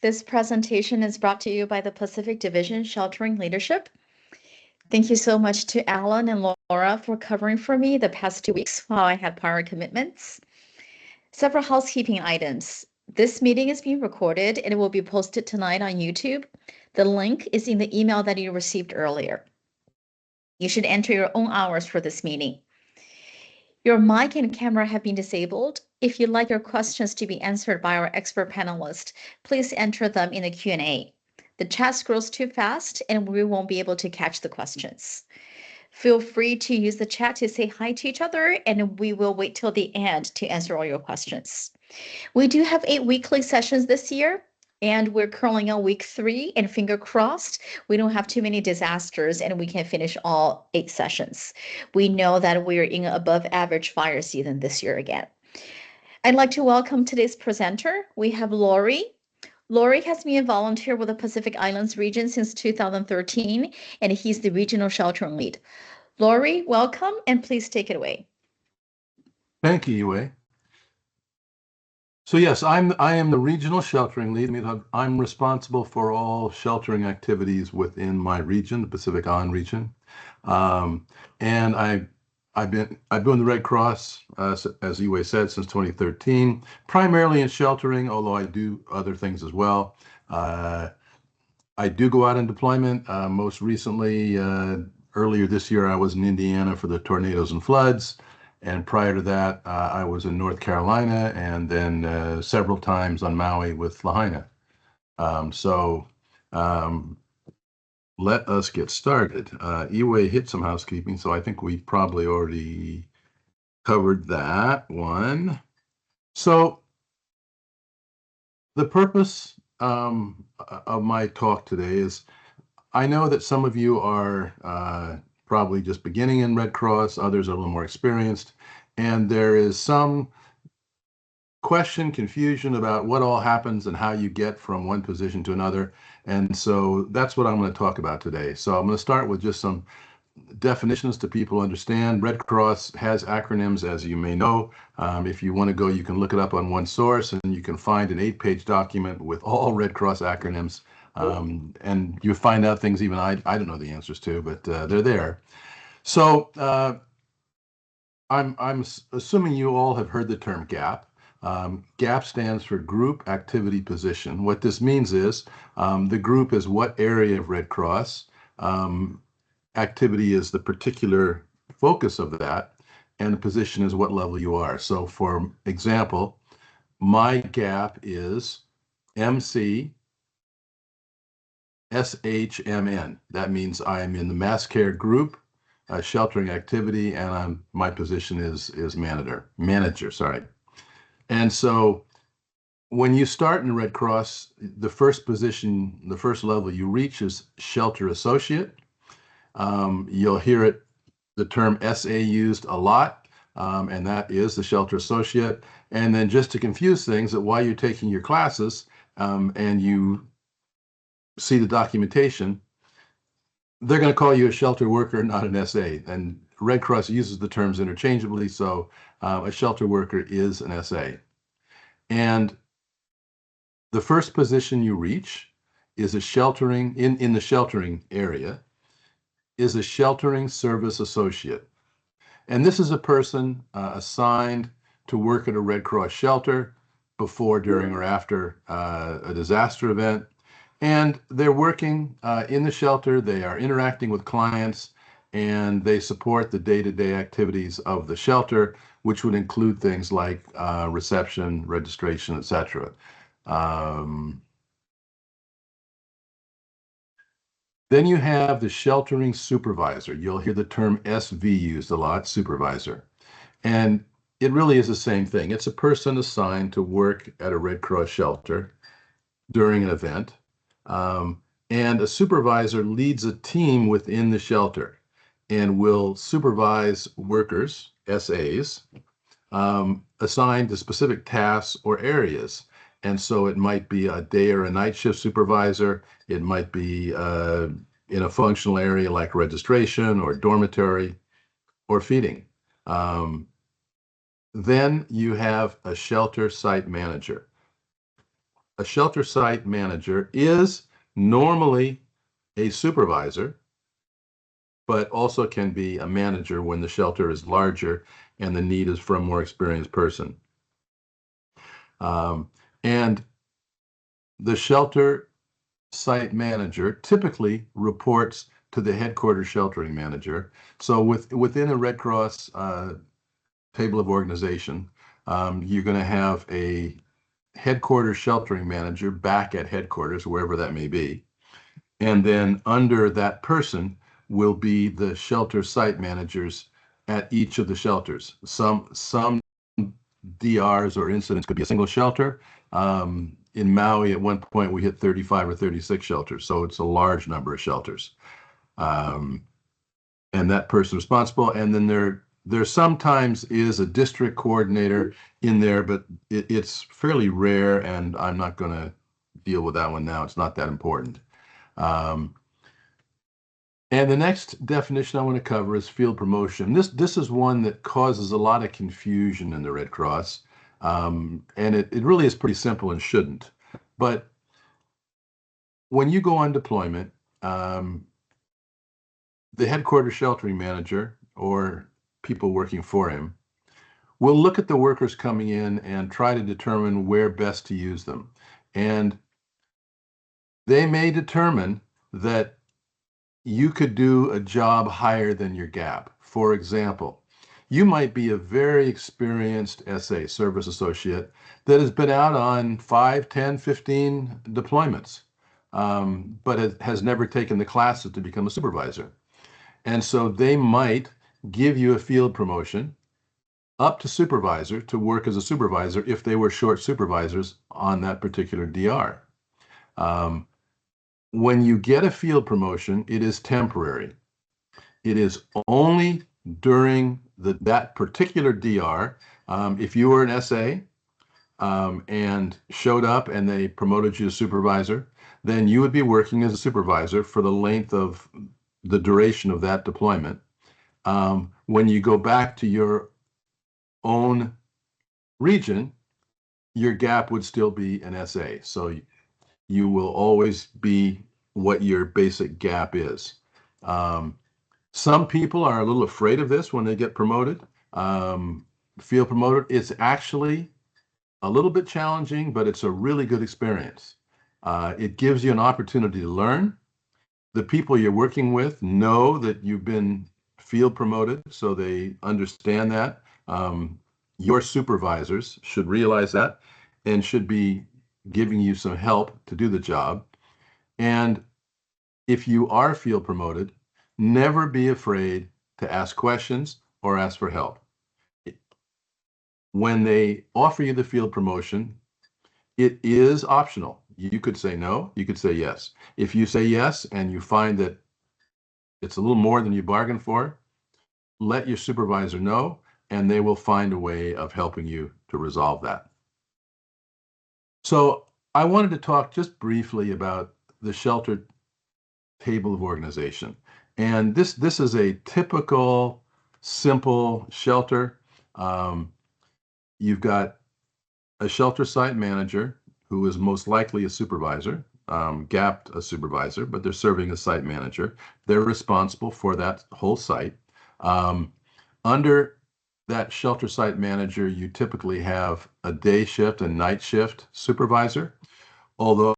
This presentation is brought to you by the Pacific Division Sheltering Leadership. Thank you so much to Alan and Laura for covering for me the past 2 weeks while I had prior commitments. Several housekeeping items. This meeting is being recorded and it will be posted tonight on YouTube. The link is in the email that you received earlier. You should enter your own hours for this meeting. Your mic and camera have been disabled. If you'd like your questions to be answered by our expert panelists, please enter them in the Q&A. The chat scrolls too fast and we won't be able to catch the questions. Feel free to use the chat to say hi to each other, and we will wait till the end to answer all your questions. We do have 8 weekly sessions this year, and we're currently on week 3, and finger crossed, we don't have too many disasters and we can finish all 8 sessions. We know that we're in above average fire season this year again. I'd like to welcome today's presenter. We have Lori. Lori has been a volunteer with the Pacific Islands region since 2013, and he's the regional sheltering lead. Lori, welcome, and please take it away. Thank you, Yue. So yes, I am the regional sheltering lead. I mean, I'm responsible for all sheltering activities within my region, the Pacific Island region, and I've been the Red Cross, as Yue said, since 2013, primarily in sheltering, although I do other things as well. I do go out in deployment. Most recently, earlier this year, I was in Indiana for the tornadoes and floods. And prior to that, I was in North Carolina and then several times on Maui with Lahaina. Let us get started. Yue hit some housekeeping, so I think we've probably already covered that one. So the purpose of my talk today is, I know that some of you are probably just beginning in Red Cross, others are a little more experienced, and there is some confusion about what all happens and how you get from one position to another. And so that's what I'm going to talk about today. So I'm going to start with just some definitions to people understand. Red Cross has acronyms, as you may know. If you want to go, you can look it up on one source and you can find an 8-page document with all Red Cross acronyms. And you find out things even I don't know the answers to, but they're there. So I'm assuming you all have heard the term GAP. GAP stands for Group Activity Position. What this means is the group is what area of Red Cross. Activity is the particular focus of that, and the position is what level you are. So for example, my GAP is MC SHMN. That means I am in the mass care group, sheltering activity, and my position is manager. Sorry. And so when you start in Red Cross, the first position, the first level you reach is shelter associate. You'll hear the term SA used a lot, and that is the shelter associate. And then just to confuse things, that while you're taking your classes and you see the documentation, they're going to call you a shelter worker, not an SA. And Red Cross uses the terms interchangeably, so a shelter worker is an SA. And the first position you reach is a sheltering, in the sheltering area, is a sheltering service associate. And this is a person assigned to work at a Red Cross shelter before, during, or after a disaster event. And they're working in the shelter, they are interacting with clients, and they support the day-to-day activities of the shelter, which would include things like reception, registration, etc. Then you have the sheltering supervisor. You'll hear the term SV used a lot, supervisor. And it really is the same thing. It's a person assigned to work at a Red Cross shelter during an event. And a supervisor leads a team within the shelter and will supervise workers, SAs, assigned to specific tasks or areas. And so it might be a day or a night shift supervisor. It might be in a functional area like registration or dormitory or feeding. Then you have a shelter site manager. a shelter site manager is normally a supervisor, but also can be a manager when the shelter is larger and the need is for a more experienced person. And the shelter site manager typically reports to the headquarters sheltering manager. So within a Red Cross table of organization, you're going to have a headquarters sheltering manager back at headquarters, wherever that may be. And then under that person will be the shelter site managers at each of the shelters. Some DRs or incidents could be a single shelter. In Maui, at one point, we hit 35 or 36 shelters, so it's a large number of shelters. And that person responsible, and then there sometimes is a district coordinator in there, but it's fairly rare, and I'm not going to deal with that one now. It's not that important. And the next definition I want to cover is field promotion. This is one that causes a lot of confusion in the Red Cross, and it really is pretty simple and shouldn't. But when you go on deployment, the headquarters sheltering manager or people working for him will look at the workers coming in and try to determine where best to use them. And they may determine that you could do a job higher than your gap. For example, you might be a very experienced SA, service associate, that has been out on 5, 10, 15 deployments, but it has never taken the classes to become a supervisor. And so they might give you a field promotion up to supervisor to work as a supervisor if they were short supervisors on that particular DR. When you get a field promotion, it is temporary. It is only during that particular DR. If you were an SA and showed up and they promoted you to supervisor, then you would be working as a supervisor for the length of the duration of that deployment. When you go back to your own region, your gap would still be an SA. So you will always be what your basic gap is. Some people are a little afraid of this when they get promoted, feel promoted. It's actually a little bit challenging, but it's a really good experience. It gives you an opportunity to learn. The people you're working with know that you've been field promoted, so they understand that. Your supervisors should realize that and should be giving you some help to do the job. And if you are field promoted, never be afraid to ask questions or ask for help. When they offer you the field promotion, it is optional. You could say no, you could say yes. If you say yes and you find that it's a little more than you bargained for, let your supervisor know, and they will find a way of helping you to resolve that. So I wanted to talk just briefly about the shelter table of organization. And this is a typical, simple shelter. You've got a shelter site manager who is most likely a supervisor, gapped a supervisor, but they're serving as site manager. They're responsible for that whole site. Under that shelter site manager, you typically have a day shift and night shift supervisor. Although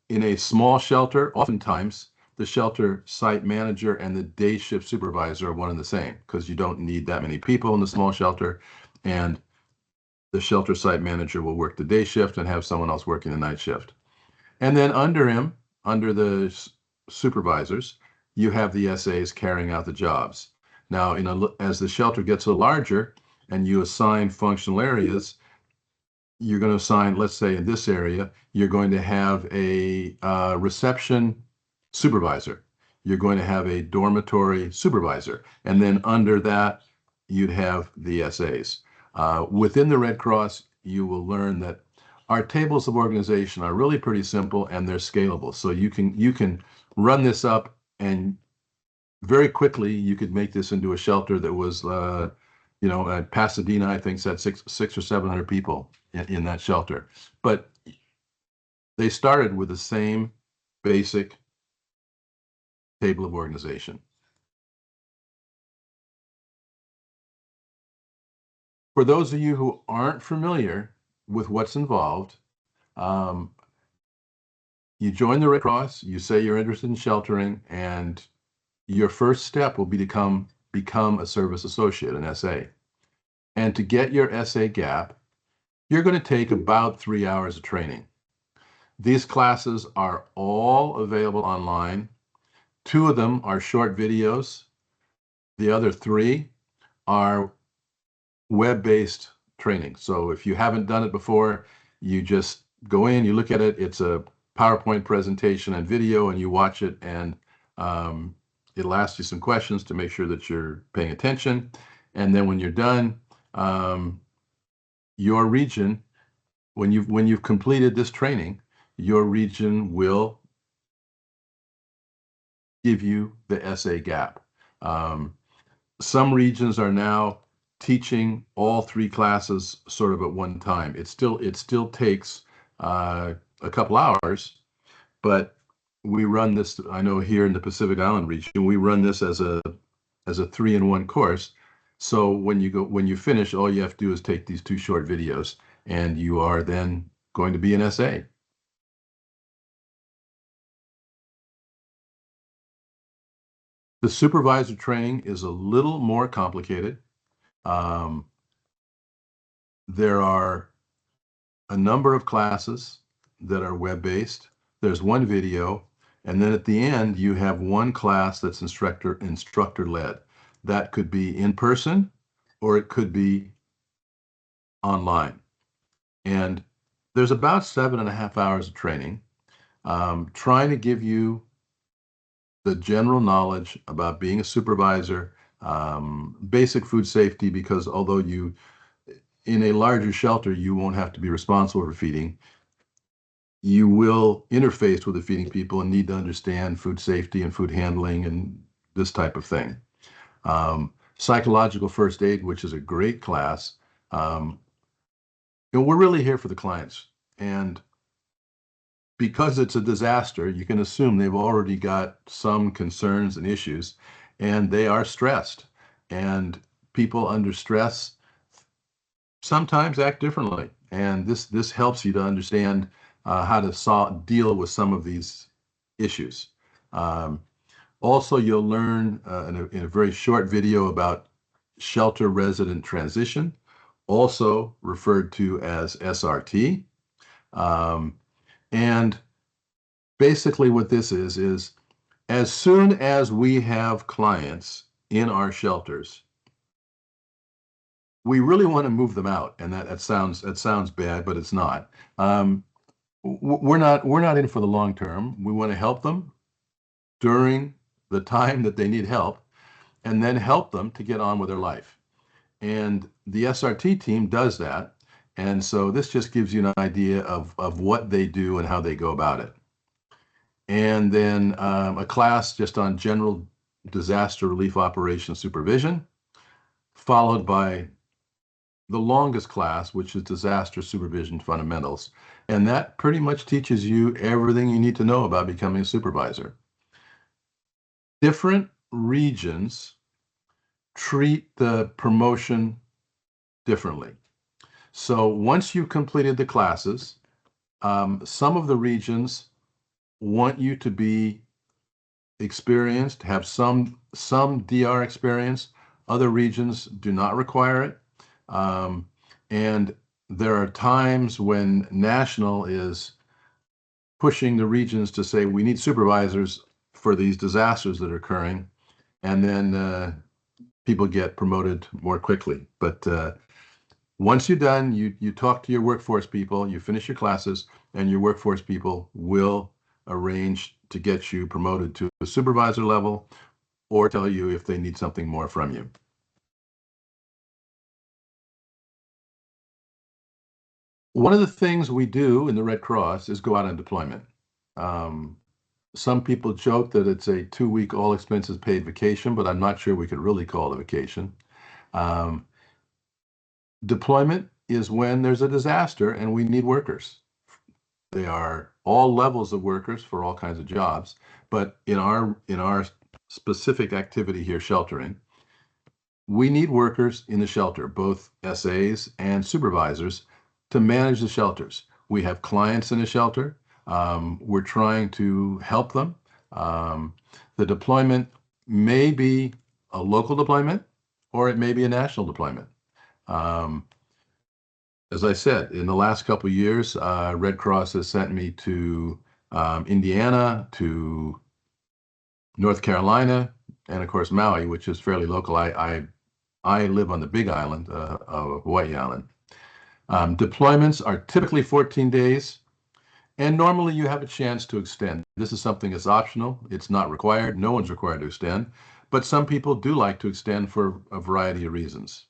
in a small shelter, oftentimes the shelter site manager and the day shift supervisor are one and the same because you don't need that many people in the small shelter, and the shelter site manager will work the day shift and have someone else working the night shift. And then under him, under the supervisors, you have the SAs carrying out the jobs. Now, as the shelter gets a larger and you assign functional areas, you're going to assign, let's say in this area, you're going to have a reception supervisor. You're going to have a dormitory supervisor. And then under that, you'd have the SAs. Within the Red Cross, you will learn that our tables of organization are really pretty simple and they're scalable. So you can run this up, and very quickly you could make this into a shelter that was, at Pasadena, I think, said six or 700 people in that shelter. But They started with the same basic table of organization. For those of you who aren't familiar with what's involved, um, you join the Red Cross, you say you're interested in sheltering, and your first step will be to become a service associate, an SA. And to get your SA gap, you're going to take about 3 hours of training. These classes are all available online. 2 of them are short videos. The other 3 are web-based training. So if you haven't done it before, you just go in, you look at it. It's a PowerPoint presentation and video, and you watch it, and it'll ask you some questions to make sure that you're paying attention. And then when you're done, your region, when you've completed this training, your region will give you the SA gap. Some regions are now teaching all 3 classes sort of at one time. It still takes a couple hours, but we run this. I know here in the Pacific Island region, we run this as a 3-in-1 course. So when you finish, all you have to do is take these 2 short videos, and you are then going to be an SA. The supervisor training is a little more complicated. There are a number of classes that are web-based. There's 1 video, and then at the end, you have 1 class that's instructor-led. That could be in person, or it could be online. And there's about 7.5 hours of training, trying to give you the general knowledge about being a supervisor, basic food safety, because although in a larger shelter, you won't have to be responsible for feeding, you will interface with the feeding people and need to understand food safety and food handling and this type of thing. Psychological first aid, which is a great class. We're really here for the clients. And because it's a disaster, you can assume they've already got some concerns and issues, and they are stressed. And people under stress sometimes act differently. And this helps you to understand how to deal with some of these issues. Also, you'll learn in a very short video about shelter resident transition, also referred to as SRT. And basically what this is as soon as we have clients in our shelters, we really want to move them out. And that sounds bad, but it's not. We're not in for the long term. We want to help them during the time that they need help, and then help them to get on with their life. And the SRT team does that. And so this just gives you an idea of what they do and how they go about it. And then a class just on general disaster relief operations supervision, followed by the longest class, which is disaster supervision fundamentals. And that pretty much teaches you everything you need to know about becoming a supervisor. Different regions treat the promotion differently. So once you've completed the classes, some of the regions want you to be experienced, have some DR experience. Other regions do not require it. And there are times when national is pushing the regions to say, we need supervisors for these disasters that are occurring. And then people get promoted more quickly. But once you're done, you talk to your workforce people, you finish your classes, and your workforce people will arrange to get you promoted to a supervisor level or tell you if they need something more from you. One of the things we do in the Red Cross is go out on deployment. Some people joke that it's a 2-week all expenses paid vacation, but I'm not sure we could really call it a vacation. Deployment is when there's a disaster and we need workers. They are all levels of workers for all kinds of jobs. But in our specific activity here, sheltering, we need workers in the shelter, both SAs and supervisors, to manage the shelters. We have clients in the shelter. We're trying to help them. The deployment may be a local deployment or it may be a national deployment. As I said, in the last couple of years, Red Cross has sent me to Indiana, to North Carolina, and of course Maui, which is fairly local. I live on the Big Island of Hawaii Island. Deployments are typically 14 days, and normally you have a chance to extend. This is something that's optional. It's not required. No one's required to extend, but some people do like to extend for a variety of reasons.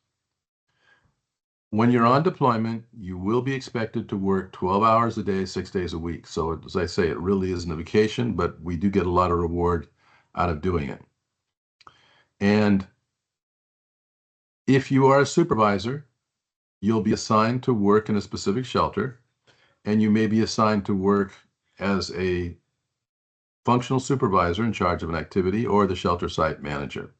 When you're on deployment, you will be expected to work 12 hours a day, 6 days a week. So as I say, it really isn't a vacation, but we do get a lot of reward out of doing it. And if you are a supervisor, you'll be assigned to work in a specific shelter, and you may be assigned to work as a functional supervisor in charge of an activity or the shelter site manager.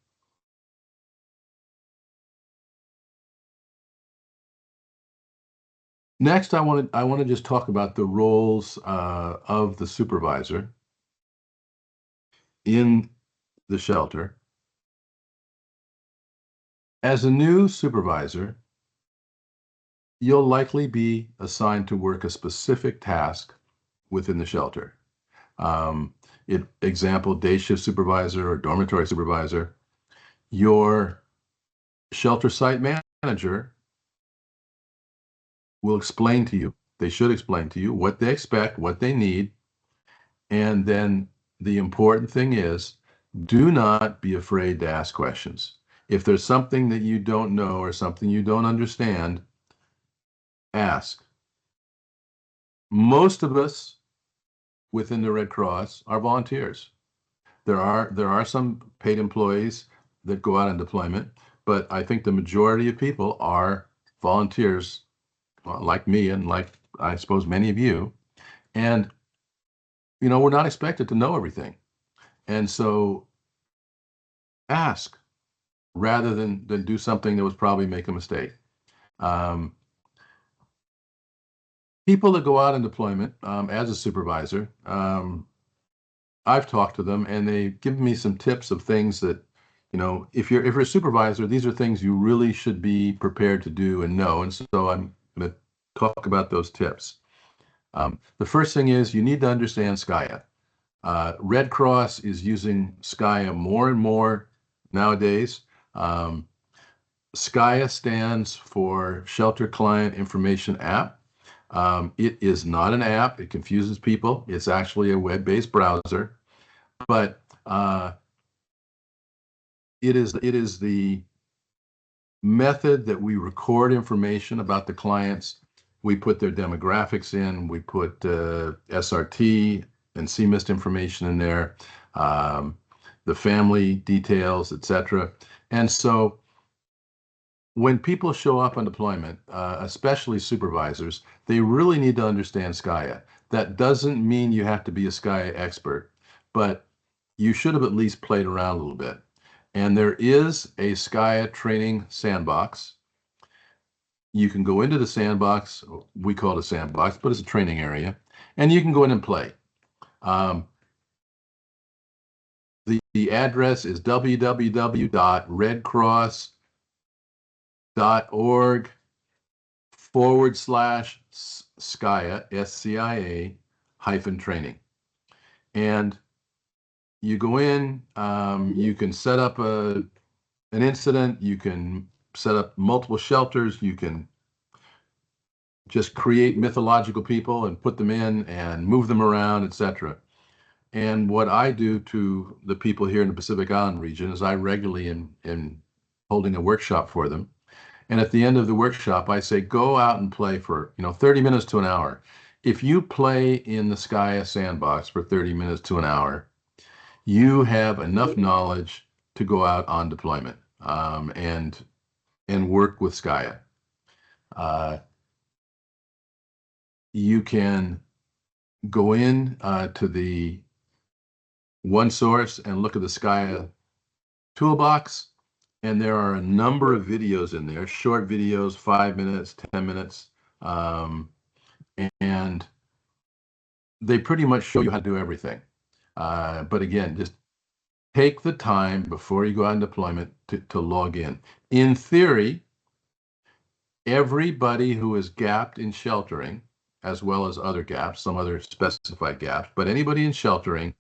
Next, I want to just talk about the roles of the supervisor in the shelter. As a new supervisor, you'll likely be assigned to work a specific task within the shelter. Example, day shift supervisor or dormitory supervisor. Your shelter site manager will explain to you, they should explain to you what they expect, what they need, and then the important thing is, do not be afraid to ask questions. If there's something that you don't know or something you don't understand, ask. Most of us within the Red Cross are volunteers. There are some paid employees that go out on deployment, but I think the majority of people are volunteers, like me and like I suppose many of you. And we're not expected to know everything. And so ask rather than do something that was probably make a mistake. People that go out on deployment as a supervisor, I've talked to them and they've given me some tips of things that, if you're a supervisor, these are things you really should be prepared to do and know. And so I'm going to talk about those tips. The first thing is you need to understand SCIA. Red Cross is using SCIA more and more nowadays. SCIA stands for Shelter Client Information App. It is not an app. It confuses people. It's actually a web-based browser, but it is the method that we record information about the clients. We put their demographics in. We put SRT and CMIST information in there, the family details, etc. And so when people show up on deployment, especially supervisors, they really need to understand SCIA. That doesn't mean you have to be a SCIA expert, but you should have at least played around a little bit. And there is a SCIA training sandbox. You can go into the sandbox, we call it a sandbox, but it's a training area, and you can go in and play. The address is www.redcross.org/SCIA, SCIA -training. And you go in, you can set up an incident, you can set up multiple shelters, you can just create mythological people and put them in and move them around, etc. And what I do to the people here in the Pacific Island region is I regularly am holding a workshop for them. And at the end of the workshop, I say, go out and play for 30 minutes to an hour. If you play in the SCIA sandbox for 30 minutes to an hour, you have enough knowledge to go out on deployment and work with SCIA. You can go in to the OneSource and look at the Skya toolbox. And there are a number of videos in there, short videos, 5 minutes, 10 minutes. And they pretty much show you how to do everything. But again, just take the time before you go on deployment to log in. In theory, everybody who is gapped in sheltering, as well as other gaps, some other specified gaps, but anybody in sheltering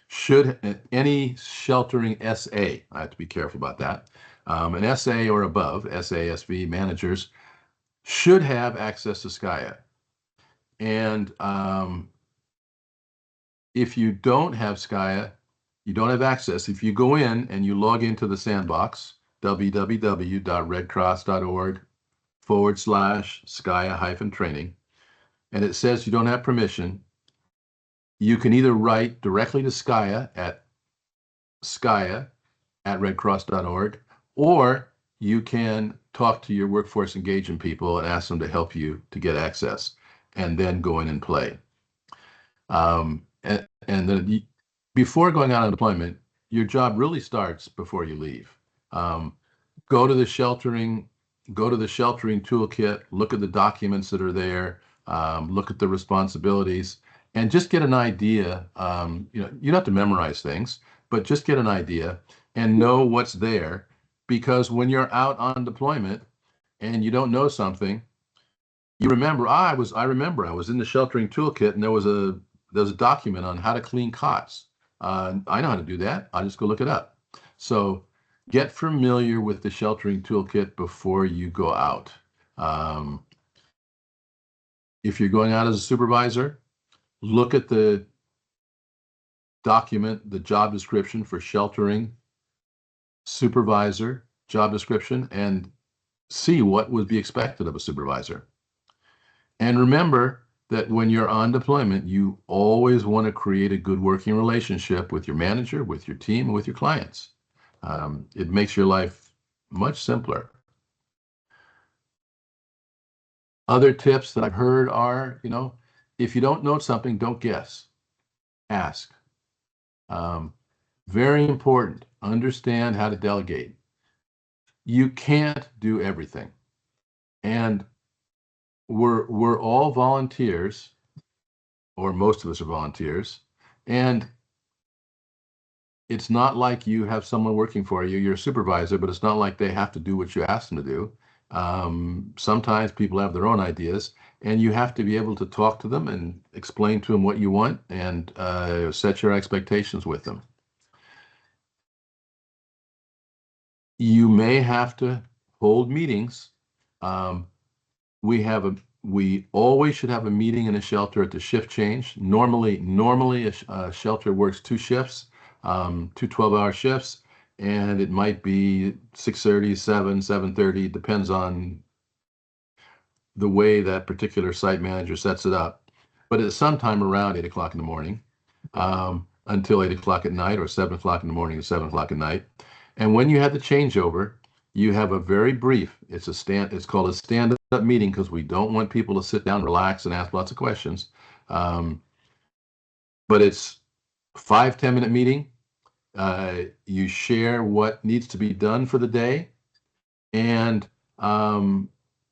should, any sheltering SA, I have to be careful about that, an SA or above, SASV managers should have access to Skya. And if you don't have Skya, you don't have access. If you go in and you log into the sandbox, www.redcross.org/Skya-training, and it says you don't have permission, you can either write directly to Skya at redcross.org, or you can talk to your workforce engagement people and ask them to help you to get access, and then go in and play. And then before going out on deployment, your job really starts before you leave. Go to the sheltering toolkit, look at the documents that are there, look at the responsibilities, and just get an idea. You don't have to memorize things, but just get an idea and know what's there. Because when you're out on deployment and you don't know something, you remember, I remember I was in the sheltering toolkit and there was a document on how to clean cots. I know how to do that. I'll just go look it up. So get familiar with the sheltering toolkit before you go out. If you're going out as a supervisor, look at the document, the job description for sheltering supervisor job description, and see what would be expected of a supervisor. And remember that when you're on deployment, you always want to create a good working relationship with your manager, with your team, and with your clients. It makes your life much simpler. Other tips that I've heard are, if you don't know something, don't guess. Ask. Very important. Understand how to delegate. You can't do everything. And we're all volunteers, or most of us are volunteers, and it's not like you have someone working for you. You're a supervisor, but it's not like they have to do what you ask them to do. Sometimes people have their own ideas, and you have to be able to talk to them and explain to them what you want, and set your expectations with them. You may have to hold meetings. We always should have a meeting in a shelter at the shift change. Normally a shelter works 2 shifts, 2 12-hour shifts, and it might be 6:30, 7, 7:30, depends on the way that particular site manager sets it up. But it's sometime around 8 o'clock in the morning, until 8 o'clock at night, or 7 o'clock in the morning to 7 o'clock at night. And when you have the changeover, you have a very brief, it's called a stand-up meeting, because we don't want people to sit down, relax, and ask lots of questions. But it's 5-10 minute meeting. You share what needs to be done for the day, and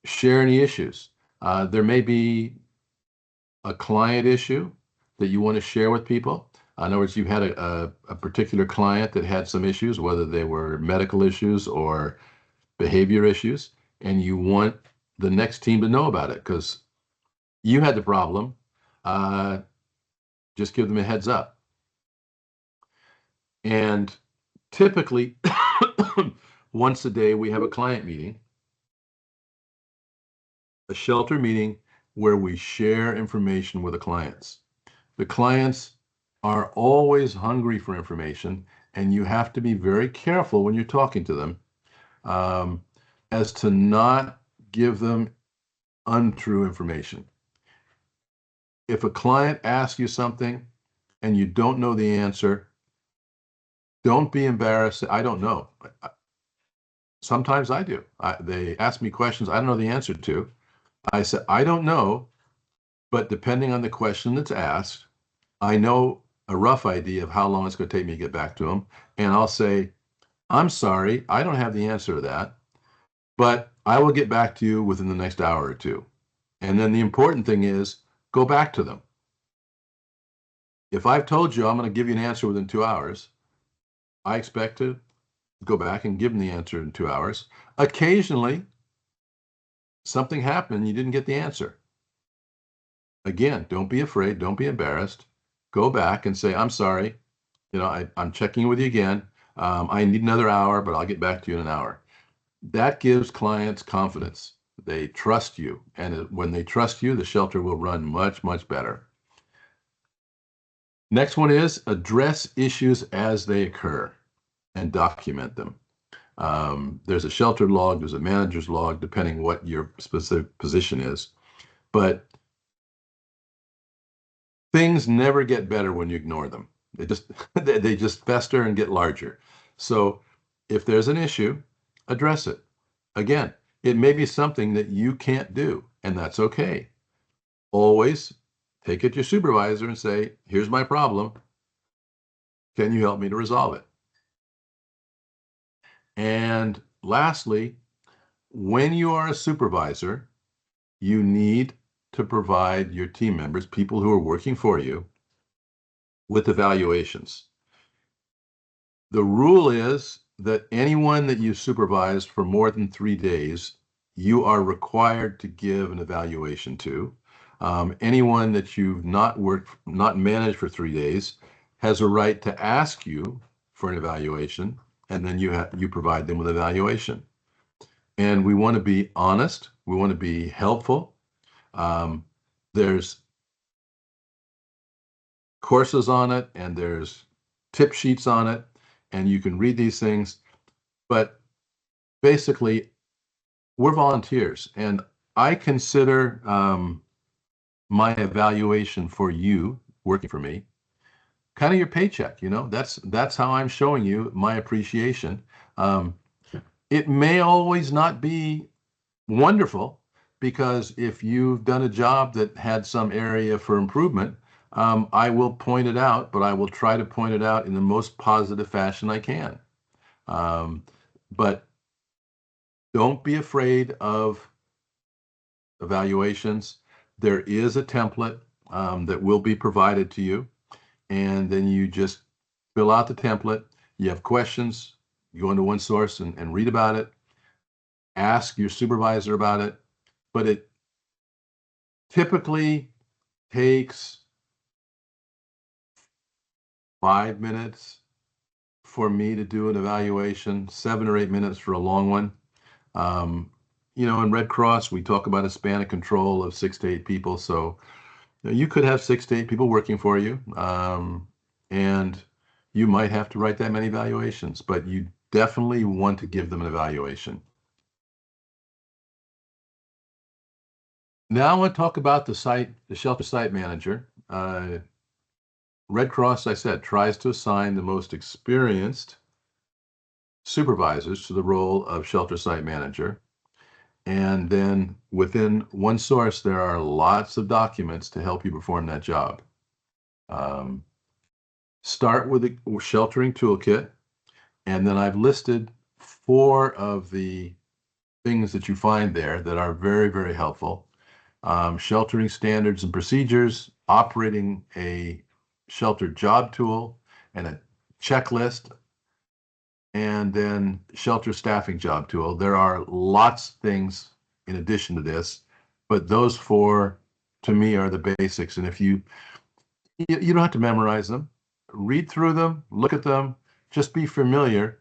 share any issues. There may be a client issue that you want to share with people. In other words, you had a particular client that had some issues, whether they were medical issues or behavior issues, and you want the next team to know about it because you had the problem. Just give them a heads up. And typically, once a day, we have a client meeting, a shelter meeting where we share information with the clients. The clients are always hungry for information, and you have to be very careful when you're talking to them, as to not give them untrue information. If a client asks you something and you don't know the answer, don't be embarrassed. I don't know. Sometimes I do. They ask me questions I don't know the answer to. I said, I don't know, But depending on the question that's asked, I know a rough idea of how long it's going to take me to get back to them. And I'll say, I'm sorry, I don't have the answer to that, but I will get back to you within the next hour or two. And then the important thing is go back to them. If I've told you I'm going to give you an answer within 2 hours, I expect to go back and give them the answer in 2 hours. Occasionally, something happened, you didn't get the answer. Again, don't be afraid, don't be embarrassed. Go back and say, I'm sorry, I'm checking with you again. I need another hour, but I'll get back to you in an hour. That gives clients confidence. They trust you. And when they trust you, the shelter will run much, much better. Next one is address issues as they occur and document them. There's a shelter log, there's a manager's log, depending what your specific position is. But things never get better when you ignore them. They just fester and get larger. So if there's an issue, address it. Again, it may be something that you can't do, and that's okay. Always take it to your supervisor and say, here's my problem. Can you help me to resolve it? And lastly, when you are a supervisor, you need to provide your team members, people who are working for you, with evaluations. The rule is that anyone that you supervise for more than 3 days, you are required to give an evaluation to. Anyone that you've not managed for 3 days has a right to ask you for an evaluation, and then you provide them with an evaluation. And we want to be honest. We want to be helpful. There's courses on it, and there's tip sheets on it, and you can read these things. But basically, we're volunteers, and I consider my evaluation for you working for me kind of your paycheck. That's how I'm showing you my appreciation. It may always not be wonderful, because if you've done a job that had some area for improvement, I will point it out, but I will try to point it out in the most positive fashion I can. But don't be afraid of evaluations. There is a template that will be provided to you, and then you just fill out the template. You have questions, you go into one source and read about it, ask your supervisor about it, but it typically takes 5 minutes for me to do an evaluation, 7 or 8 minutes for a long one. In Red Cross, we talk about a span of control of 6 to 8 people. So you could have 6 to 8 people working for you, and you might have to write that many evaluations, but you definitely want to give them an evaluation. Now I want to talk about the shelter site manager. Red Cross, I said, tries to assign the most experienced supervisors to the role of shelter site manager. And then within one source, there are lots of documents to help you perform that job. Start with the sheltering toolkit, and then I've listed 4 of the things that you find there that are very, very helpful. Sheltering standards and procedures, operating a shelter job tool and a checklist, and then shelter staffing job tool. There are lots of things in addition to this, but those 4 to me are the basics. And if you don't have to memorize them, read through them, look at them, just be familiar,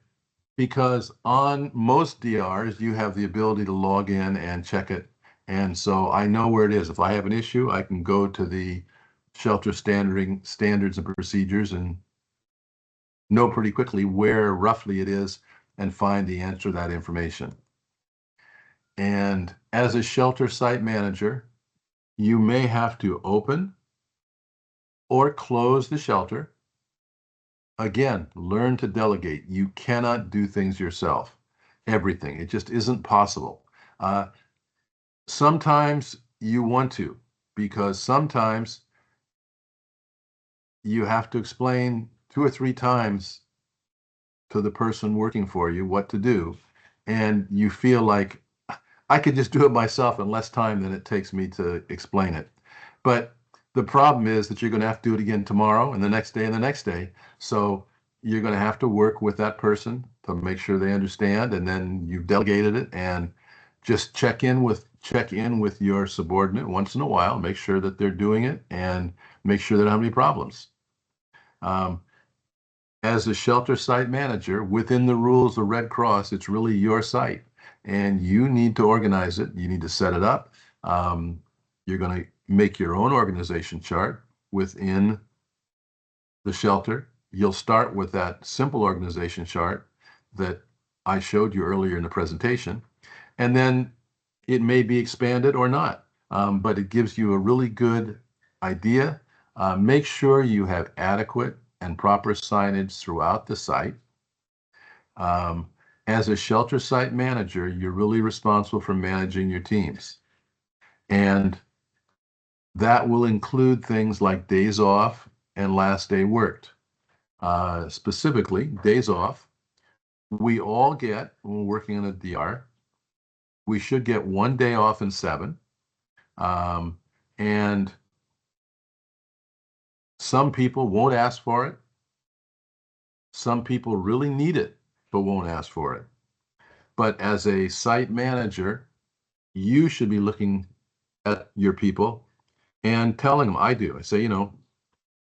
because on most DRs you have the ability to log in and check it. And so I know where it is. If I have an issue, I can go to the shelter standards and procedures and know pretty quickly where roughly it is and find the answer to that information. And as a shelter site manager, you may have to open or close the shelter. Again, learn to delegate. You cannot do things yourself, everything. It just isn't possible. Sometimes you want to. because sometimes you have to explain 2 or 3 times to the person working for you what to do, and you feel like I could just do it myself in less time than it takes me to explain it. But the problem is that you're going to have to do it again tomorrow and the next day and the next day. So you're going to have to work with that person to make sure they understand, and then you've delegated it, and just check in with your subordinate once in a while, make sure that they're doing it, and make sure they don't have any problems. Um, as a shelter site manager, within the rules of Red Cross, it's really your site, and you need to organize it. You need to set it up. You're going to make your own organization chart within the shelter. You'll start with that simple organization chart that I showed you earlier in the presentation, and then it may be expanded or not, but it gives you a really good idea. Make sure you have adequate and proper signage throughout the site. Um, as a shelter site manager, you're really responsible for managing your teams. And that will include things like days off and last day worked. Specifically, days off, we all get when we're working in a DR, we should get 1 day off in 7. And some people won't ask for it. Some people really need it, but won't ask for it. But as a site manager, you should be looking at your people and telling them, I do. I say,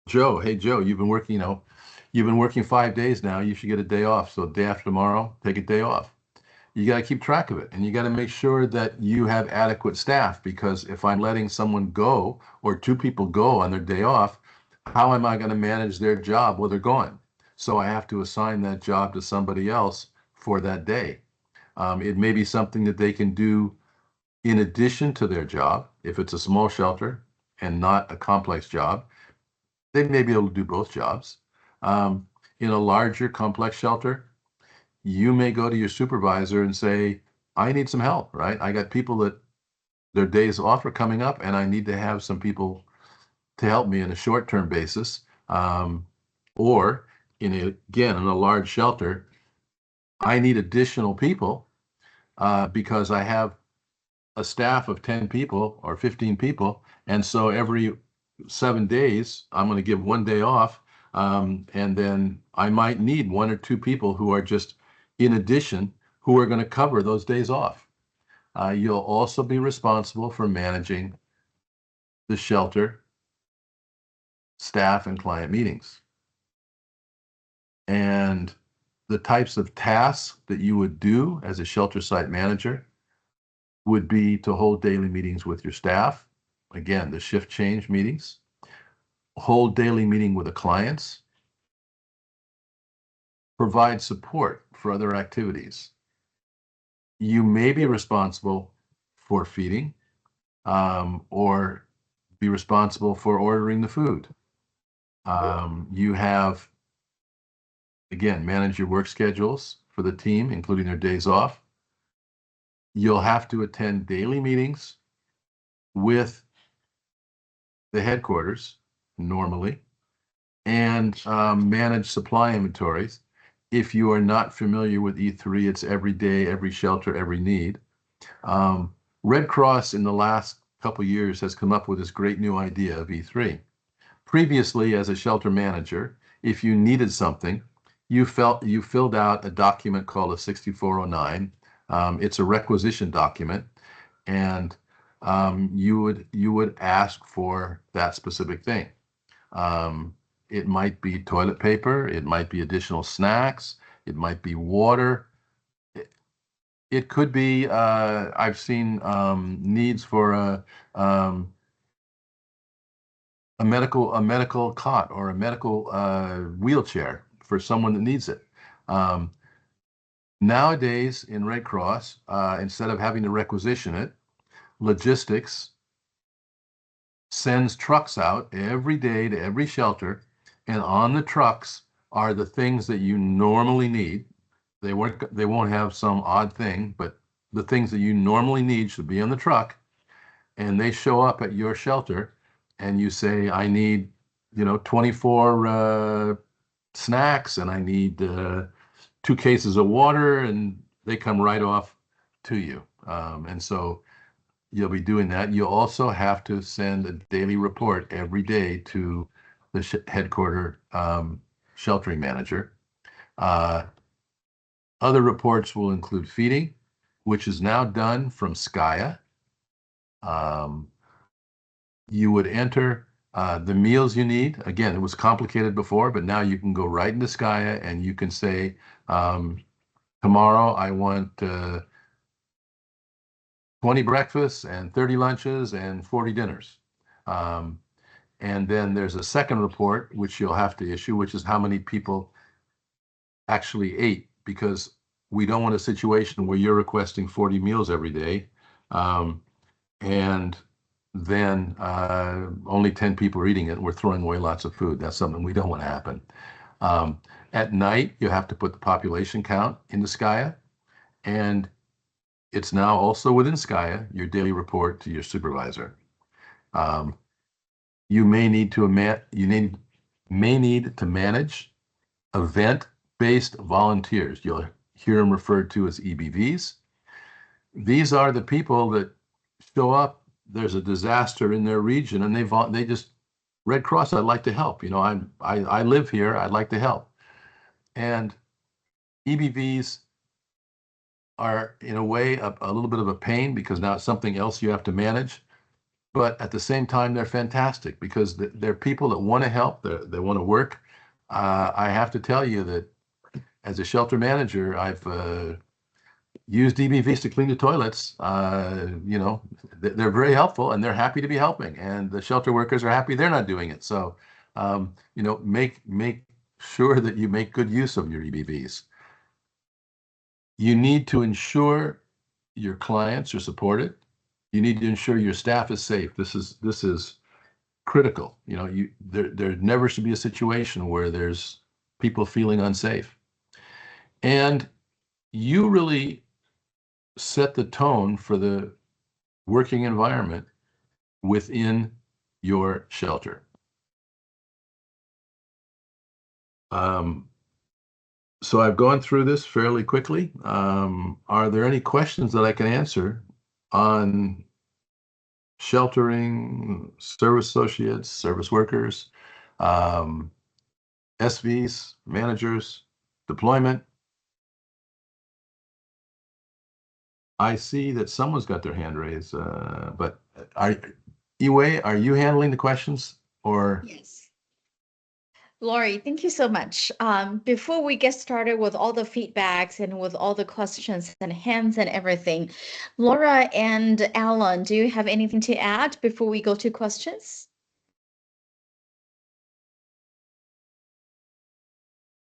Joe, hey, Joe, you've been working 5 days now. You should get a day off. So the day after tomorrow, take a day off. You got to keep track of it. And you got to make sure that you have adequate staff, because if I'm letting someone go or 2 people go on their day off, how am I going to manage their job while they're gone? So I have to assign that job to somebody else for that day. It may be something that they can do in addition to their job. If it's a small shelter and not a complex job, they may be able to do both jobs. In a larger complex shelter, you may go to your supervisor and say, I need some help, right? I got people that their days off are coming up, and I need to have some people to help me in a short-term basis. Or again, in a large shelter, I need additional people because I have a staff of 10 people or 15 people. And so every 7 days, I'm going to give 1 day off. And then I might need 1 or 2 people who are just in addition, who are going to cover those days off. You'll also be responsible for managing the shelter staff and client meetings. And the types of tasks that you would do as a shelter site manager would be to hold daily meetings with your staff. Again, the shift change meetings, hold daily meeting with the clients, provide support for other activities. You may be responsible for feeding, or be responsible for ordering the food. You have, again, manage your work schedules for the team, including their days off. You'll have to attend daily meetings with the headquarters normally, and manage supply inventories. If you are not familiar with E3, it's every day, every shelter, every need. Red Cross in the last couple of years has come up with this great new idea of E3. Previously, as a shelter manager, if you needed something, you filled out a document called a 6409. It's a requisition document, and you would ask for that specific thing. It might be toilet paper, it might be additional snacks, it might be water. It could be, I've seen needs for a medical cot or a medical wheelchair for someone that needs it. Nowadays in Red Cross, instead of having to requisition it, logistics sends trucks out every day to every shelter, and on the trucks are the things that you normally need. They won't have some odd thing, but the things that you normally need should be on the truck. and they show up at your shelter and you say, I need, 24 snacks and I need 2 cases of water, and they come right off to you. And so you'll be doing that. You'll also have to send a daily report every day to the headquarter sheltering manager. Other reports will include feeding, which is now done from Skya. You would enter the meals you need. Again, it was complicated before, but now you can go right into Skya and you can say, tomorrow I want 20 breakfasts and 30 lunches and 40 dinners. And then there's a second report, which you'll have to issue, which is how many people actually ate, because we don't want a situation where you're requesting 40 meals every day. And then only 10 people are eating it and we're throwing away lots of food. That's something we don't want to happen. At night, you have to put the population count into Skya, and it's now also within Skya, your daily report to your supervisor. You may need to manage event-based volunteers. You'll hear them referred to as EBVs. These are the people that show up. There's a disaster in their region, and they just, Red Cross, I'd like to help. I live here. I'd like to help. And EBVs are, in a way, a little bit of a pain because now it's something else you have to manage. But at the same time, they're fantastic because they're people that want to help. They want to work. I have to tell you that as a shelter manager, I've used EBVs to clean the toilets. They're very helpful and they're happy to be helping. And the shelter workers are happy they're not doing it. So, make sure that you make good use of your EBVs. You need to ensure your clients are supported. You need to ensure your staff is safe. This is critical. There never should be a situation where there's people feeling unsafe. And you really set the tone for the working environment within your shelter. So I've gone through this fairly quickly. Are there any questions that I can answer on sheltering, service associates, service workers, SVs, managers, deployment? I see that someone's got their hand raised, but Iwei, are you handling the questions or? Yes. Lori, thank you so much. Before we get started with all the feedbacks and with all the questions and hands and everything, Laura and Alan, do you have anything to add before we go to questions?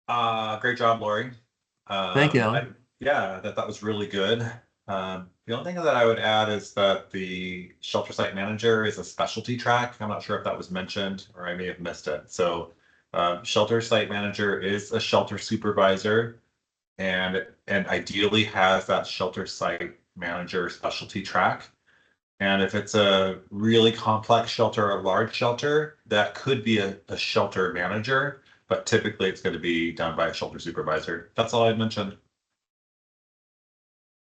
Great job, Lori. Thank you, Alan. That was really good. The only thing that I would add is that the shelter site manager is a specialty track. I'm not sure if that was mentioned or I may have missed it. So shelter site manager is a shelter supervisor and ideally has that shelter site manager specialty track. And if it's a really complex shelter or large shelter, that could be a shelter manager, but typically it's going to be done by a shelter supervisor. That's all I'd mentioned.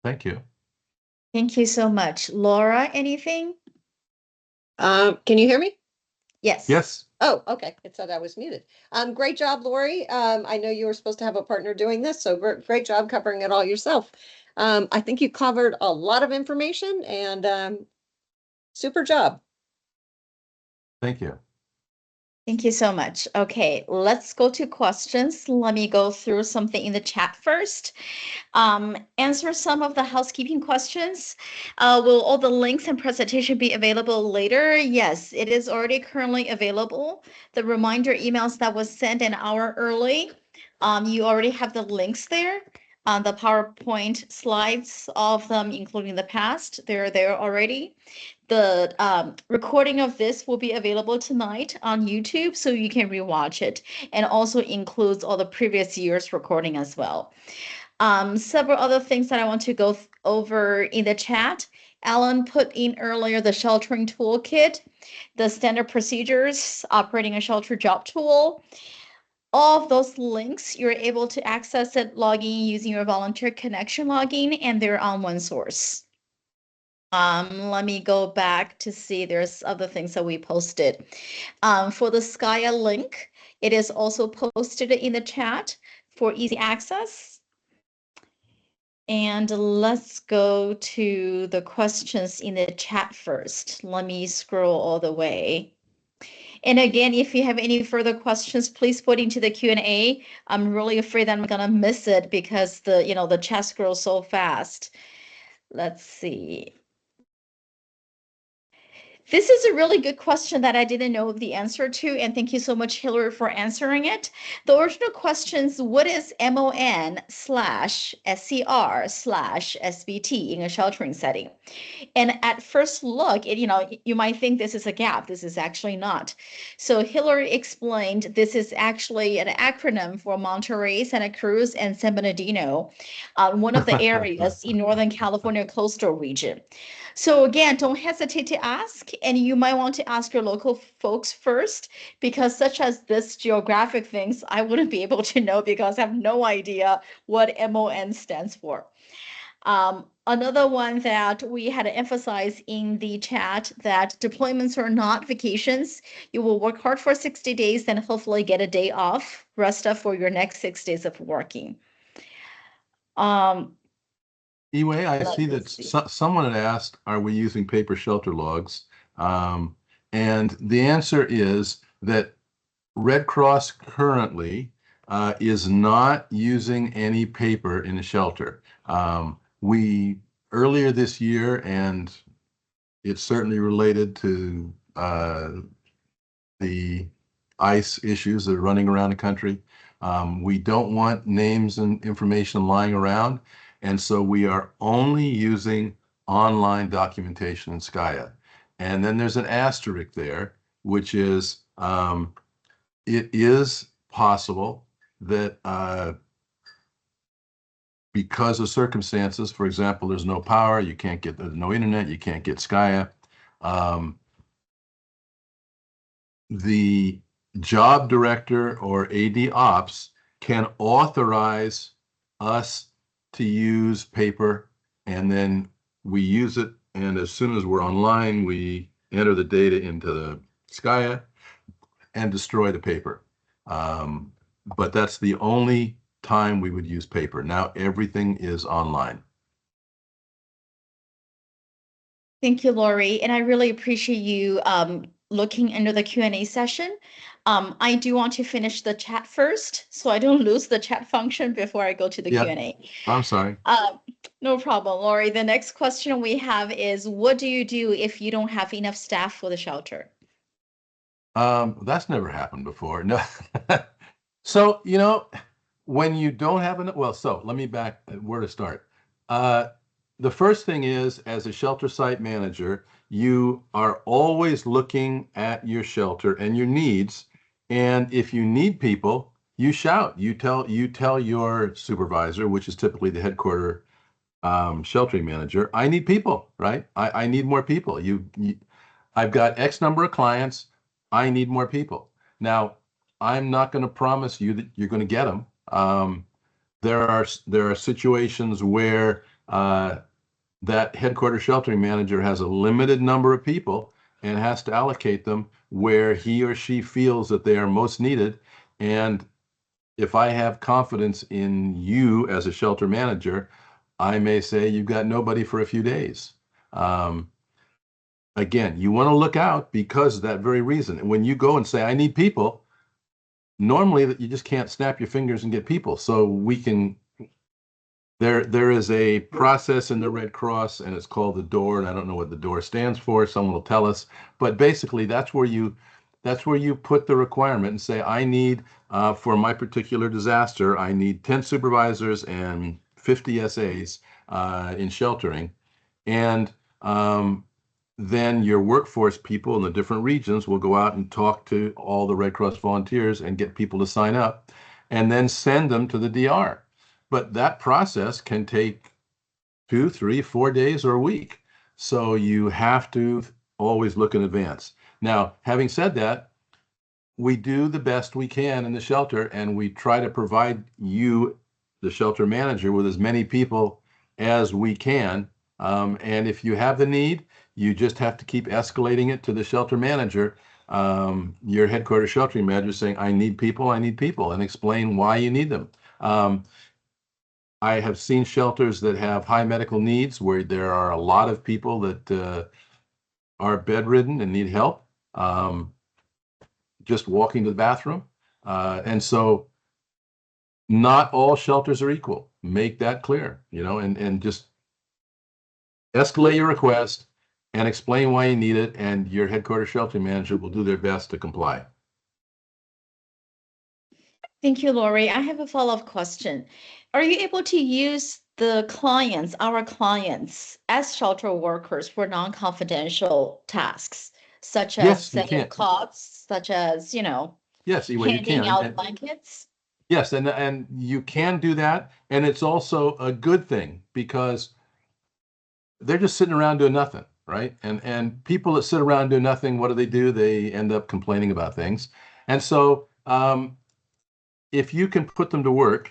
Thank you. Thank you so much. Laura, anything? Can you hear me? Yes. Yes. Oh, okay. It said I was muted. Great job, Lori. I know you were supposed to have a partner doing this, so great job covering it all yourself. I think you covered a lot of information and super job. Thank you. Thank you so much. Okay, let's go to questions. Let me go through something in the chat first. Answer some of the housekeeping questions. Will all the links and presentation be available later? Yes, it is already currently available. The reminder emails that was sent an hour early, you already have the links there. The PowerPoint slides of them, including the past, they're there already. The recording of this will be available tonight on YouTube, so you can rewatch it, and also includes all the previous year's recording as well. Several other things that I want to go over in the chat. Alan put in earlier the sheltering toolkit, the standard procedures, operating a shelter job tool. All of those links, you're able to access it, logging using your volunteer connection login, and they're on OneSource. Let me go back to see there's other things that we posted. For the Skya link, it is also posted in the chat for easy access. And let's go to the questions in the chat first. Let me scroll all the way. And again, if you have any further questions, please put into the Q&A. I'm really afraid that I'm gonna miss it because the chat scrolls so fast. Let's see. This is a really good question that I didn't know the answer to, and thank you so much, Hillary, for answering it. The original question is, what is MON/SCR/SBT in a sheltering setting? And at first look, you might think this is a gap. This is actually not. So Hillary explained this is actually an acronym for Monterey, Santa Cruz, and San Bernardino, one of the areas in Northern California coastal region. So again, don't hesitate to ask, and you might want to ask your local folks first, because such as this geographic things, I wouldn't be able to know because I have no idea what MON stands for. Another one that we had to emphasize in the chat, that deployments are not vacations. You will work hard for 60 days, then hopefully get a day off, rest up for your next 6 days of working. Anyway, I see that someone had asked, are we using paper shelter logs? And the answer is that Red Cross currently is not using any paper in a shelter. We earlier this year, and it's certainly related to the ICE issues that are running around the country. We don't want names and information lying around. And so we are only using online documentation in Skya. And then there's an asterisk there, which is it is possible that because of circumstances, for example, there's no power, there's no internet, you can't get Skya. The job director or AD Ops can authorize us to use paper, and then we use it. And as soon as we're online, we enter the data into the Skya and destroy the paper. But that's the only time we would use paper. Now everything is online. Thank you, Lori. And I really appreciate you looking into the Q&A session. I do want to finish the chat first, so I don't lose the chat function before I go to the Q&A. I'm sorry. No problem, Lori. The next question we have is, what do you do if you don't have enough staff for the shelter? That's never happened before. No. So, when you don't have enough, well, so let me back where to start. The first thing is, as a shelter site manager, you are always looking at your shelter and your needs. And if you need people, you shout. You tell your supervisor, which is typically the headquarter sheltering manager, I need people, right? I need more people. I've got X number of clients. I need more people. Now, I'm not going to promise you that you're going to get them. There are situations where that headquarters sheltering manager has a limited number of people and has to allocate them where he or she feels that they are most needed. And if I have confidence in you as a shelter manager, I may say you've got nobody for a few days. Again, you want to look out because of that very reason. And when you go and say, I need people, normally that you just can't snap your fingers and get people. So we can, there is a process in the Red Cross, and it's called the DOOR, and I don't know what the DOOR stands for. Someone will tell us, but basically that's where you put the requirement and say, I need, for my particular disaster, I need 10 supervisors and 50 SAs in sheltering. And then your workforce people in the different regions will go out and talk to all the Red Cross volunteers and get people to sign up and then send them to the DR. But that process can take 2, 3, 4 days or a week. So you have to always look in advance. Now, having said that, we do the best we can in the shelter, and we try to provide you, the shelter manager, with as many people as we can. And if you have the need, you just have to keep escalating it to the shelter manager, your headquarters sheltering manager, saying, I need people, and explain why you need them. I have seen shelters that have high medical needs where there are a lot of people that are bedridden and need help. Just walking to the bathroom. And so not all shelters are equal. Make that clear, and just escalate your request and explain why you need it, and your headquarters shelter manager will do their best to comply. Thank you, Lori. I have a follow-up question. Are you able to use the clients, our clients, as shelter workers for non-confidential tasks, such as Yes, you setting can. cots, such as, Yes, you handing can. out blankets? Yes, and you can do that, and it's also a good thing because they're just sitting around doing nothing, right? And people that sit around doing nothing, what do? They end up complaining about things. And so if you can put them to work,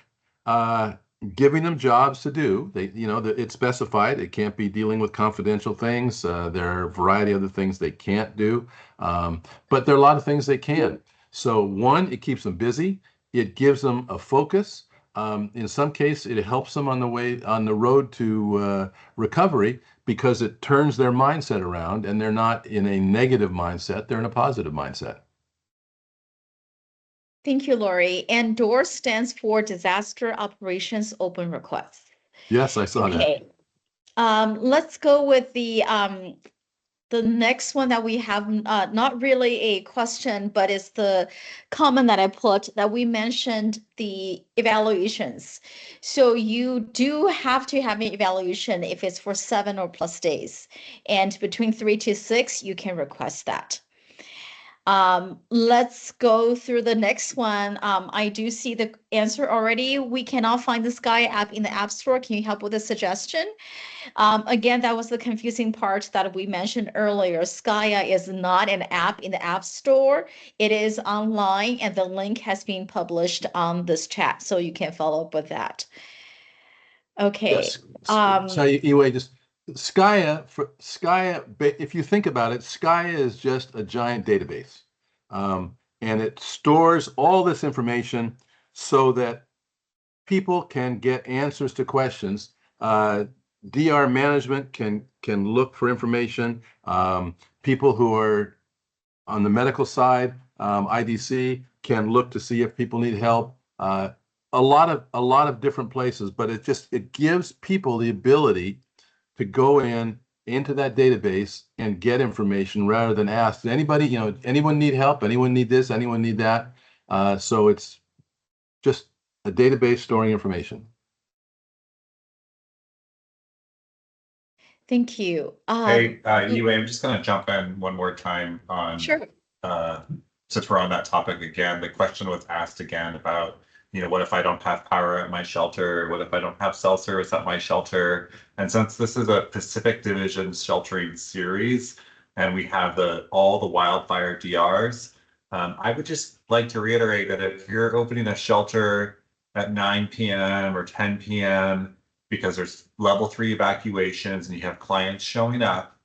giving them jobs to do, it's specified. It can't be dealing with confidential things. There are a variety of other things they can't do, but there are a lot of things they can. So one, it keeps them busy. It gives them a focus. In some case, it helps them on the road to recovery, because it turns their mindset around, and they're not in a negative mindset. They're in a positive mindset. Thank you, Lori. And DOOR stands for Disaster Operations Open Request. Yes, I saw that. Okay. Let's go with the next one that we have, not really a question, but it's the comment that I put, that we mentioned the evaluations. So you do have to have an evaluation if it's for 7 or plus days, and between 3 to 6, you can request that. Let's go through the next one. I do see the answer already. We cannot find the Sky app in the App Store. Can you help with a suggestion? Again, that was the confusing part that we mentioned earlier. Skya is not an app in the App Store. It is online, and the link has been published on this chat, so you can follow up with that. Okay. Yes. So anyway, just Skya, if you think about it, Skya is just a giant database. And it stores all this information so that people can get answers to questions. DR management can look for information. People who are on the medical side, IDC, can look to see if people need help. A lot of different places, but it gives people the ability to go into that database and get information rather than ask, anybody, anyone need help? Anyone need this? Anyone need that? So it's just a database storing information. Thank you. Hey, Yue, I'm just going to jump in one more time on, Sure. since we're on that topic again. The question was asked again about, what if I don't have power at my shelter? What if I don't have cell service at my shelter? And since this is a Pacific Division sheltering series, and we have all the wildfire DRs, I would just like to reiterate that if you're opening a shelter at 9 p.m. or 10 p.m., because there's level 3 evacuations and you have clients showing up,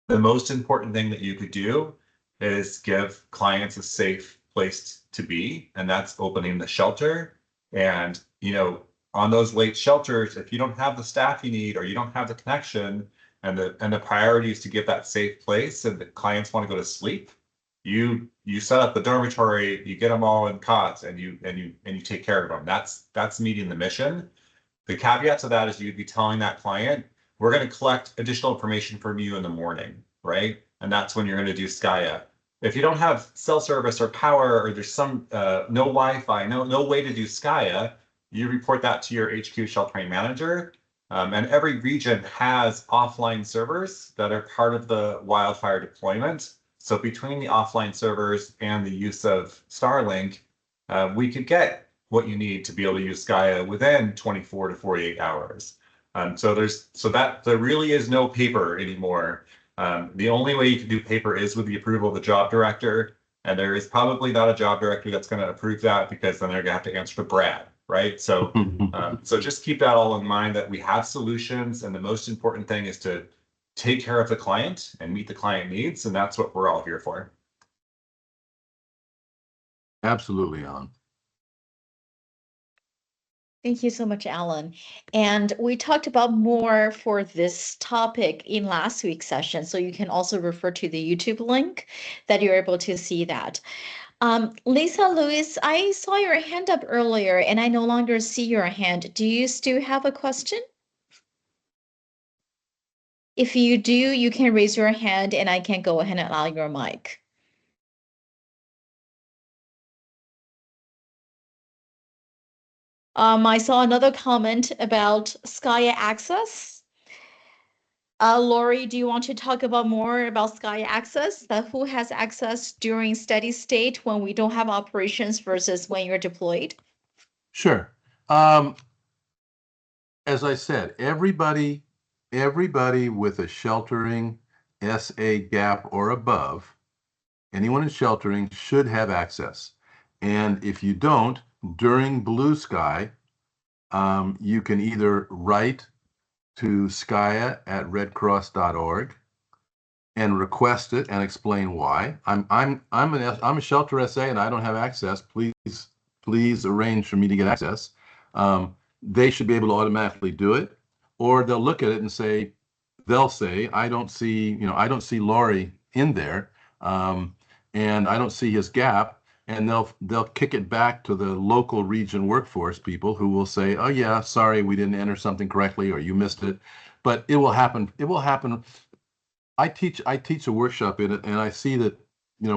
the most important thing that you could do is give clients a safe place to be, and that's opening the shelter. And on those late shelters, if you don't have the staff you need, or you don't have the connection, and the priority is to give that safe place, and the clients want to go to sleep, you set up the dormitory, you get them all in cots, and you take care of them. That's meeting the mission. The caveat to that is you'd be telling that client, we're going to collect additional information from you in the morning, right? And that's when you're going to do Skya. If you don't have cell service or power, or there's some no Wi-Fi, no way to do Skya, you report that to your HQ sheltering manager. And every region has offline servers that are part of the wildfire deployment. So between the offline servers and the use of Starlink, we could get what you need to be able to use Skya within 24 to 48 hours. So there really is no paper anymore. The only way you can do paper is with the approval of the job director. And there is probably not a job director that's going to approve that, because then they're going to have to answer to Brad, right? So just keep that all in mind, that we have solutions, and the most important thing is to take care of the client and meet the client needs, and that's what we're all here for. Absolutely, Alan. Thank you so much, Alan. And we talked about more for this topic in last week's session, so you can also refer to the YouTube link that you're able to see that. Lisa Lewis, I saw your hand up earlier and I no longer see your hand. Do you still have a question? If you do, you can raise your hand and I can go ahead and allow your mic. I saw another comment about Skya Access. Lori, do you want to talk about more about Skya Access? That who has access during steady state when we don't have operations versus when you're deployed? Sure. As I said, everybody with a sheltering SA gap or above, anyone in sheltering should have access. And if you don't, during Blue Sky, you can either write to skya@redcross.org and request it and explain why. I'm a shelter SA and I don't have access. Please arrange for me to get access. They should be able to automatically do it, or they'll look at it and they'll say, I don't see Laurie in there, and I don't see his gap. And they'll kick it back to the local region workforce people, who will say, oh yeah, sorry, we didn't enter something correctly, or you missed it. But it will happen. It will happen. I teach a workshop in it, and I see that,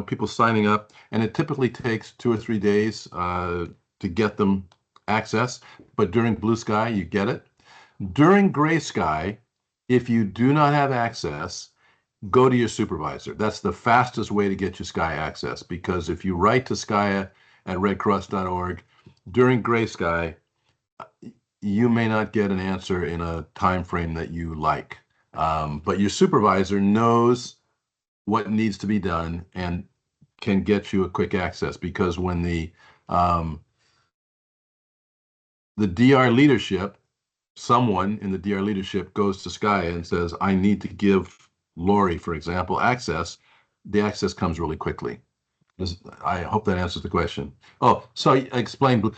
people signing up, and it typically takes 2 or 3 days to get them access. But during Blue Sky, you get it. During Gray Sky, if you do not have access, go to your supervisor. That's the fastest way to get your Sky access, because if you write to skya@redcross.org during Gray Sky, you may not get an answer in a time frame that you like. But your supervisor knows what needs to be done and can get you a quick access, because when the DR leadership, someone in the DR leadership goes to Skya and says, I need to give Lori, for example, access, the access comes really quickly. I hope that answers the question. Oh, so I explained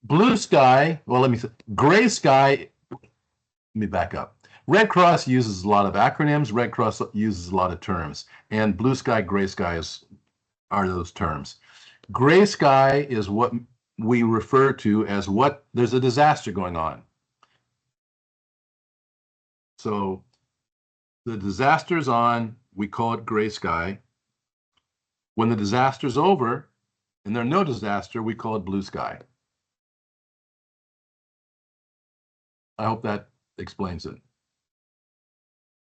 Blue Sky. Well, Gray Sky. Let me back up. Red Cross uses a lot of acronyms. Red Cross uses a lot of terms, and Blue Sky, Gray Sky are those terms. Gray Sky is what we refer to as there's a disaster going on. So the disaster's on, we call it Gray Sky. When the disaster's over and there's no disaster, we call it Blue Sky. I hope that explains it.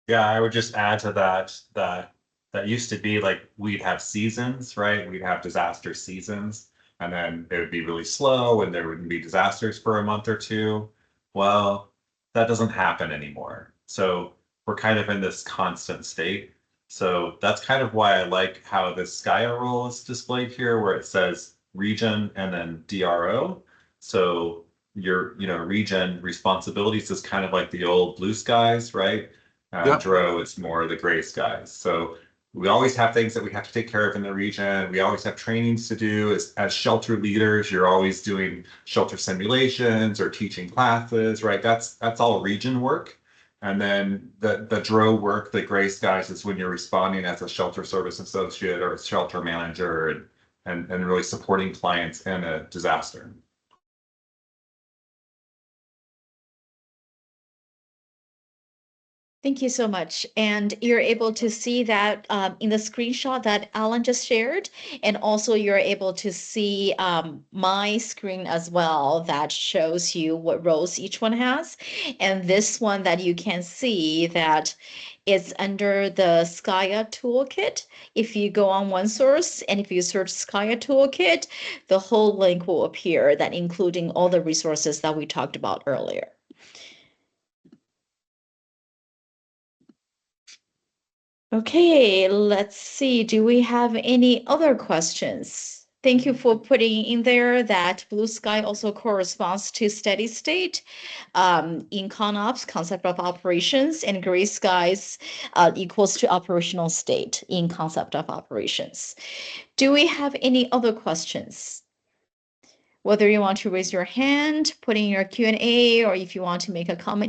Yeah, I would just add to that used to be like we'd have seasons, right? We'd have disaster seasons, and then it would be really slow and there wouldn't be disasters for a month or two. Well, that doesn't happen anymore. So we're kind of in this constant state. So that's kind of why I like how the Skya role is displayed here, where it says region and then DRO. So your region responsibilities is kind of like the old Blue Skies, right? Yep. DRO is more the Gray Skies. So we always have things that we have to take care of in the region. We always have trainings to do. As shelter leaders, you're always doing shelter simulations or teaching classes, right? That's all region work. And then the DRO work, the Gray Skies, is when you're responding as a shelter service associate or a shelter manager and really supporting clients in a disaster. Thank you so much. And you're able to see that in the screenshot that Alan just shared. And also you're able to see my screen as well that shows you what roles each one has. And this one that you can see that is under the Skya Toolkit. If you go on OneSource and if you search Skya Toolkit, the whole link will appear, that including all the resources that we talked about earlier. Okay, let's see. Do we have any other questions? Thank you for putting in there that blue sky also corresponds to steady state in ConOps, concept of operations, and gray skies equals to operational state in concept of operations. Do we have any other questions? Whether you want to raise your hand, put in your Q&A, or if you want to make a comment